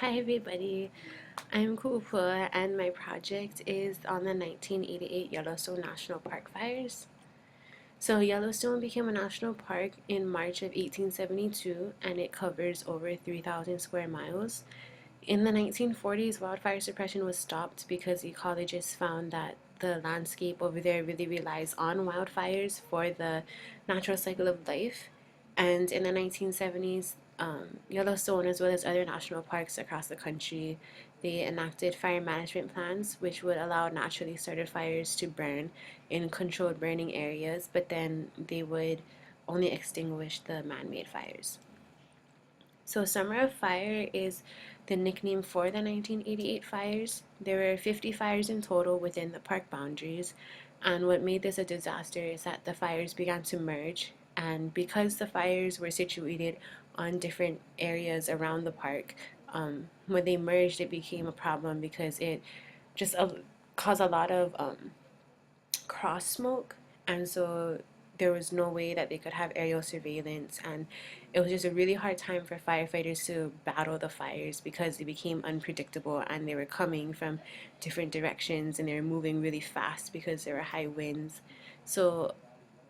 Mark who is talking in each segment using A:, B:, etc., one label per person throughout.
A: Hi everybody, I'm Kupo and my project is on the 1988 Yellowstone National Park fires. So Yellowstone became a national park in March of 1872 and it covers over 3,000 square miles. In the 1940s, wildfire suppression was stopped because ecologists found that the landscape over there really relies on wildfires for the natural cycle of life. And in the 1970s, Yellowstone, as well as other national parks across the country, they enacted fire management plans, which would allow naturally started fires to burn in controlled burning areas, but then they would only extinguish the man made fires. So, Summer of Fire is the nickname for the 1988 fires. There were 50 fires in total within the park boundaries, and what made this a disaster is that the fires began to merge, and because the fires were situated on different areas around the park, when they merged, it became a problem because it just caused a lot of cross smoke, and so there was no way that they could have aerial surveillance, and it was just a really hard time for firefighters to battle the fires because they became unpredictable and they were coming from different directions and they were moving really fast because there were high winds. So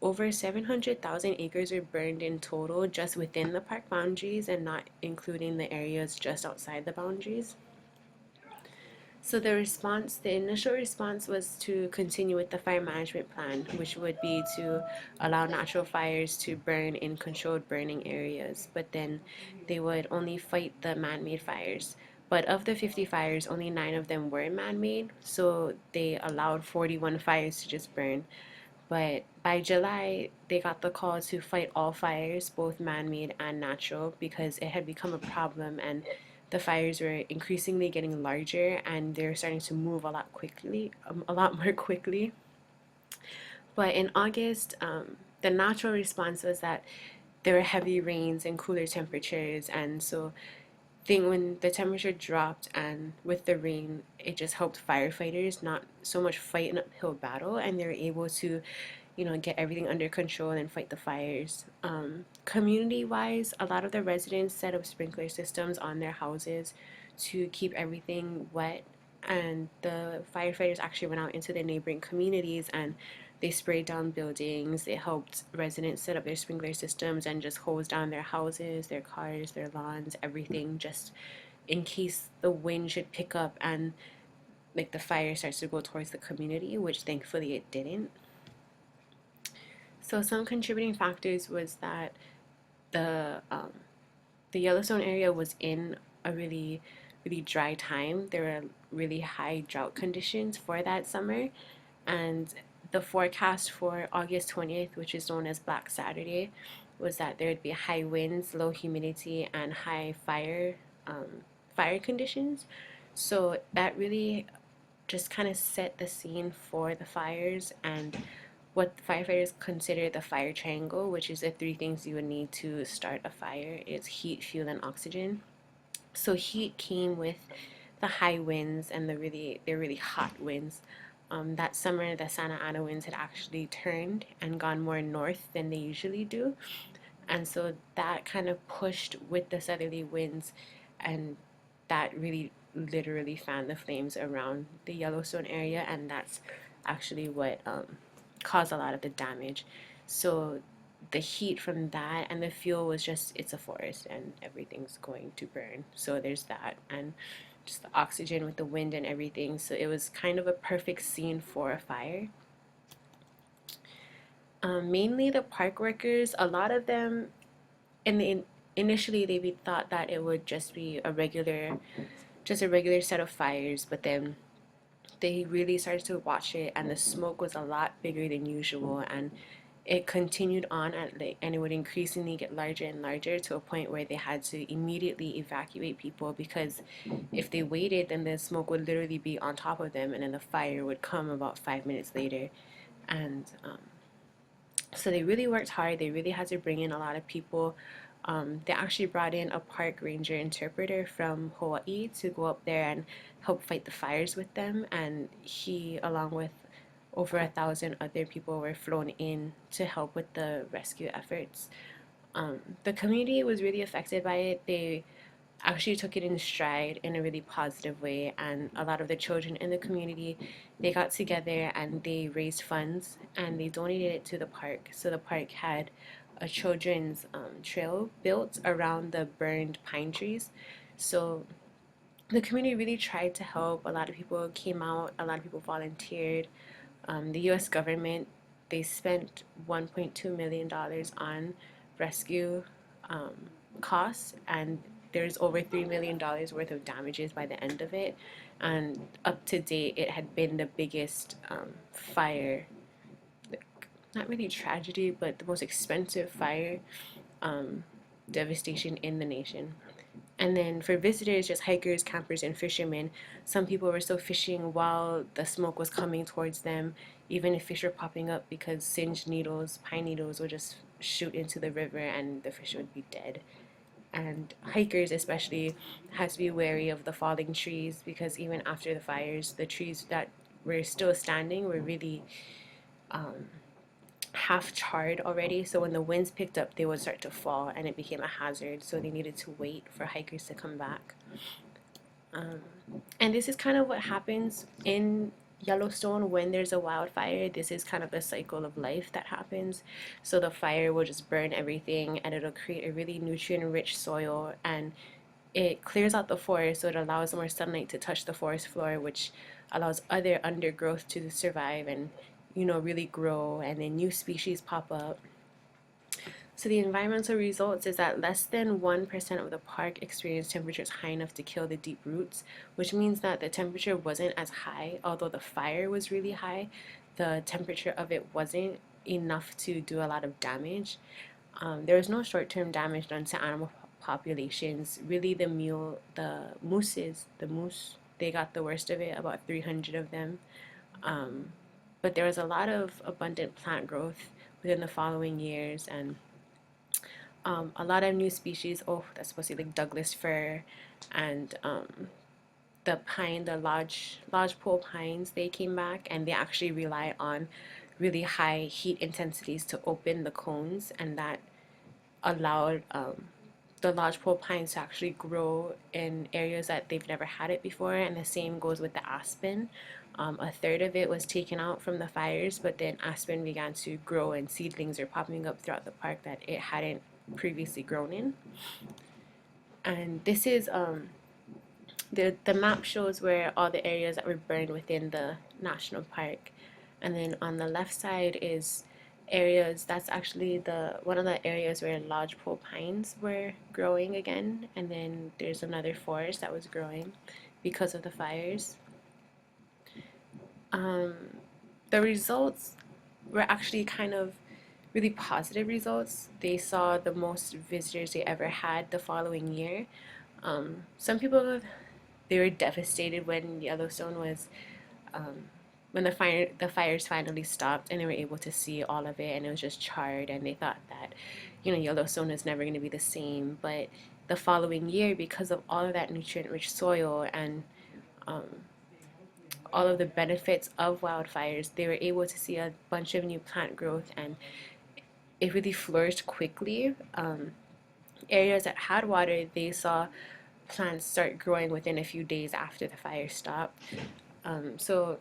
A: over 700,000 acres were burned in total just within the park boundaries and not including the areas just outside the boundaries. So the initial response was to continue with the fire management plan, which would be to allow natural fires to burn in controlled burning areas, but then they would only fight the man-made fires. But of the 50 fires, only 9 of them were man-made, so they allowed 41 fires to just burn. But by July, they got the call to fight all fires, both man made and natural, because it had become a problem and the fires were increasingly getting larger and they were starting to move a lot more quickly. But in August, the natural response was that there were heavy rains and cooler temperatures, and so thing when the temperature dropped and with the rain, it just helped firefighters not so much fight an uphill battle, and they were able to get everything under control and fight the fires. Community wise, a lot of the residents set up sprinkler systems on their houses to keep everything wet, and the firefighters actually went out into the neighboring communities and they sprayed down buildings. They helped residents set up their sprinkler systems and just hose down their houses, their cars, their lawns, everything, just in case the wind should pick up and like the fire starts to go towards the community, which thankfully it didn't. So some contributing factors was that the um, the Yellowstone area was in a really dry time. There were really high drought conditions for that summer, and the forecast for August 20th, which is known as Black Saturday, was that there would be high winds, low humidity, and high fire conditions. So that really just kind of set the scene for the fires and what firefighters consider the fire triangle, which is the three things you would need to start a fire. It's heat, fuel, and oxygen. So heat came with the high winds and they're really hot winds. That summer, the Santa Ana winds had actually turned and gone more north than they usually do, and so that kind of pushed with the southerly winds, and that really literally fanned the flames around the Yellowstone area, and that's actually what caused a lot of the damage. So the heat from that and the fuel was just, it's a forest and everything's going to burn. So there's that, and just the oxygen with the wind and everything. So it was kind of a perfect scene for a fire. Mainly the park workers, a lot of them in the initially they thought that it would just be a regular set of fires, but then they really started to watch it and the smoke was a lot bigger than usual, and it continued on and it would increasingly get larger and larger to a point where they had to immediately evacuate people, because if they waited then the smoke would literally be on top of them and then the fire would come about 5 minutes later. And so they really worked hard. They really had to bring in a lot of people. They actually brought in a park ranger interpreter from Hawaii to go up there and help fight the fires with them. And he, along with over 1,000 other people, were flown in to help with the rescue efforts. The community was really affected by it. They actually took it in stride in a really positive way, and a lot of the children in the community, they got together and they raised funds and they donated it to the park. So the park had a children's trail built around the burned pine trees. So the community really tried to help. A lot of people came out, a lot of people volunteered. The US government, they spent $1.2 million on rescue um, costs, and there's over $3 million worth of damages by the end of it. And up to date, it had been the biggest fire, not really tragedy, but the most expensive fire um, devastation in the nation. And then for visitors, just hikers, campers, and fishermen, some people were still fishing while the smoke was coming towards them, even if fish were popping up, because singed needles, pine needles, would just shoot into the river and the fish would be dead. And hikers, especially, had to be wary of the falling trees, because even after the fires, the trees that were still standing were really um, half charred already. So when the winds picked up, they would start to fall and it became a hazard. So they needed to wait for hikers to come back. Um, and this is kind of what happens in Yellowstone when there's a wildfire. This is kind of the cycle of life that happens. So the fire will just burn everything and it'll create a really nutrient rich soil, and it clears out the forest, so it allows more sunlight to touch the forest floor, which allows other undergrowth to survive and really grow, and then new species pop up. So the environmental results is that less than 1% of the park experienced temperatures high enough to kill the deep roots, which means that the temperature wasn't as high. Although the fire was really high, the temperature of it wasn't enough to do a lot of damage. There was no short-term damage done to animal populations. Really, the moose, they got the worst of it, about 300 of them. Um, but there was a lot of abundant plant growth within the following years, and a lot of new species. Oh, that's supposed to be like Douglas fir, and the pine, the lodgepole pines. They came back, and they actually rely on really high heat intensities to open the cones, and that allowed the lodgepole pines to actually grow in areas that they've never had it before. And the same goes with the aspen. A third of it was taken out from the fires, but then aspen began to grow and seedlings are popping up throughout the park that it hadn't previously grown in. And this is the map shows where all the areas that were burned within the national park. And then on the left side is areas, that's actually the one of the areas where lodgepole pines were growing again, and then there's another forest that was growing because of the fires. um, the results were actually kind of really positive results. They saw the most visitors they ever had the following year. Some people, they were devastated when Yellowstone was um, when the fires finally stopped and they were able to see all of it and it was just charred, and they thought that Yellowstone is never going to be the same. But the following year, because of all of that nutrient rich soil and um, all of the benefits of wildfires, they were able to see a bunch of new plant growth, and it really flourished quickly. Areas that had water, they saw plants start growing within a few days after the fire stopped. So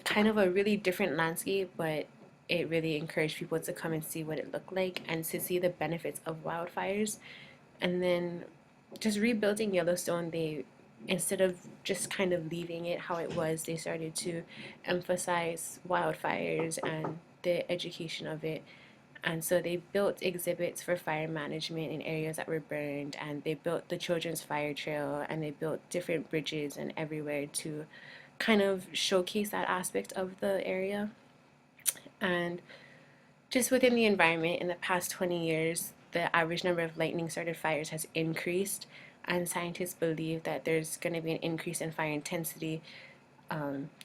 A: kind of a really different landscape, but it really encouraged people to come and see what it looked like and to see the benefits of wildfires. And then just rebuilding Yellowstone, they, instead of just kind of leaving it how it was, they started to emphasize wildfires and the education of it. And so they built exhibits for fire management in areas that were burned, and they built the children's fire trail, and they built different bridges and everywhere to kind of showcase that aspect of the area. And just within the environment, in the past 20 years, the average number of lightning started fires has increased, and scientists believe that there's going to be an increase in fire intensity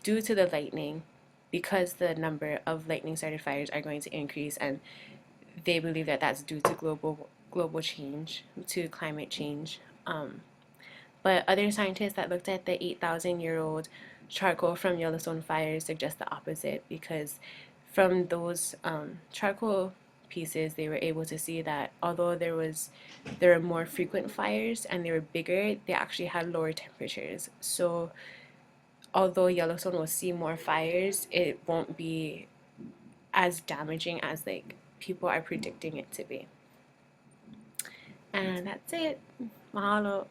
A: due to the lightning, because the number of lightning started fires are going to increase, and they believe that that's due to global change, to climate change. But other scientists that looked at the 8,000-year-old charcoal from Yellowstone fires suggest the opposite, because from those charcoal pieces, they were able to see that although there were more frequent fires and they were bigger, they actually had lower temperatures. So although Yellowstone will see more fires, it won't be as damaging as like people are predicting it to be. And that's it. Mahalo.